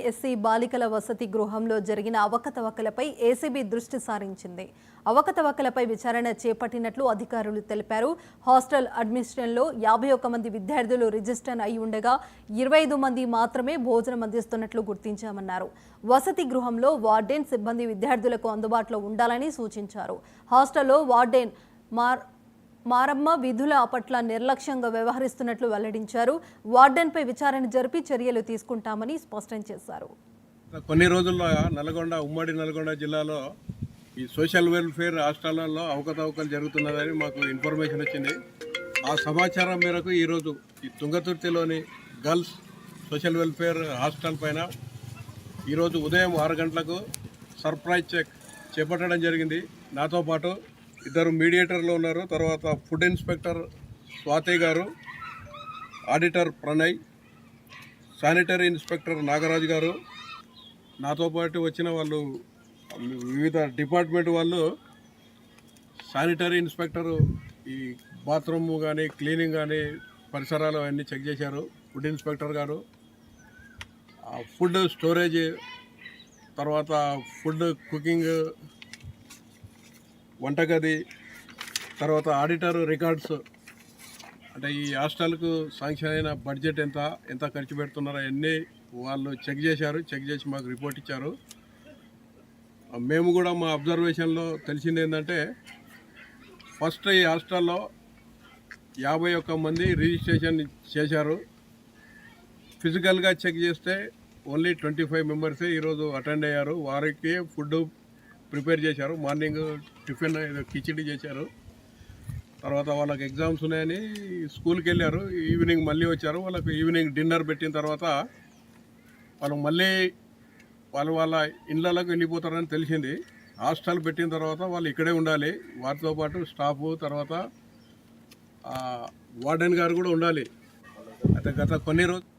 SC బాలికల వసతి గృహంలో జరిగిన అవకతవకలపై ఏసీబీ దృష్టి సారించింది. అవకతవకలపై విచారణ చేపట్టినట్లు అధికారులు తెలిపారు. హాస్టల్ అడ్మిషన్లో 51 మంది విద్యార్థులు రిజిస్టర్ అయి ఉండగా 25 మంది మాత్రమే భోజనం అందిస్తున్నట్లు గుర్తించామన్నారు. వసతి గృహంలో వార్డెన్ సిబ్బంది విద్యార్థులకు అందుబాటులో ఉండాలని సూచించారు. హాస్టల్లో వార్డెన్ మారమ్మ విధుల పట్ల నిర్లక్ష్యంగా వ్యవహరిస్తున్నట్లు వెల్లడించారు. వార్డెన్పై విచారణ జరిపి చర్యలు తీసుకుంటామని స్పష్టం చేశారు. కొన్ని రోజుల్లో ఉమ్మడి నల్గొండ జిల్లాలో ఈ సోషల్ వెల్ఫేర్ హాస్టళ్లలో అవకతవకలు జరుగుతున్నదని మాకు ఇన్ఫర్మేషన్ వచ్చింది. ఆ సమాచారం మేరకు ఈరోజు ఈ తుంగతుర్తిలోని గర్ల్స్ సోషల్ వెల్ఫేర్ హాస్టల్ పైన ఈరోజు ఉదయం 6 గంటలకు సర్ప్రైజ్ చెక్ చేపట్టడం జరిగింది. నాతో పాటు 2 మీడియేటర్లు ఉన్నారు. తర్వాత ఫుడ్ ఇన్స్పెక్టర్ స్వాతి గారు, auditor Pranay, sanitary inspector Nagaraju గారు, నాతో పాటు వచ్చిన వాళ్ళు వివిధ డిపార్ట్మెంట్ వాళ్ళు. శానిటరీ ఇన్స్పెక్టరు ఈ బాత్రూమ్ కానీ క్లీనింగ్ కానీ పరిసరాలు అవన్నీ చెక్ చేశారు. ఫుడ్ ఇన్స్పెక్టర్ గారు ఫుడ్ స్టోరేజ్, తర్వాత ఫుడ్ కుకింగ్, వంటగది, తర్వాత ఆడిటర్ రికార్డ్స్, అంటే ఈ హాస్టల్కు శాంక్షన్ అయిన బడ్జెట్ ఎంత ఖర్చు పెడుతున్నారో అవన్నీ వాళ్ళు చెక్ చేశారు. చెక్ చేసి మాకు రిపోర్ట్ ఇచ్చారు. మేము కూడా మా అబ్జర్వేషన్లో తెలిసింది ఏంటంటే, ఫస్ట్ ఈ హాస్టల్లో 51 మంది రిజిస్ట్రేషన్ చేశారు. ఫిజికల్గా చెక్ చేస్తే ఓన్లీ 25 మెంబర్సే ఈరోజు అటెండ్ అయ్యారు. వారికి ఫుడ్ ప్రిపేర్ చేశారు. మార్నింగ్ టిఫిన్ కిచిడి చేశారు. తర్వాత వాళ్ళకి ఎగ్జామ్స్ ఉన్నాయని స్కూల్కి వెళ్ళారు. ఈవినింగ్ మళ్ళీ వచ్చారు. వాళ్ళకు ఈవినింగ్ డిన్నర్ పెట్టిన తర్వాత వాళ్ళు మళ్ళీ వాళ్ళ ఇళ్ళకు వెళ్ళిపోతారని తెలిసింది. హాస్టల్ పెట్టిన తర్వాత వాళ్ళు ఇక్కడే ఉండాలి. వారితో పాటు స్టాఫ్, తర్వాత వార్డెన్ గారు కూడా ఉండాలి. అయితే గత కొన్ని రోజులు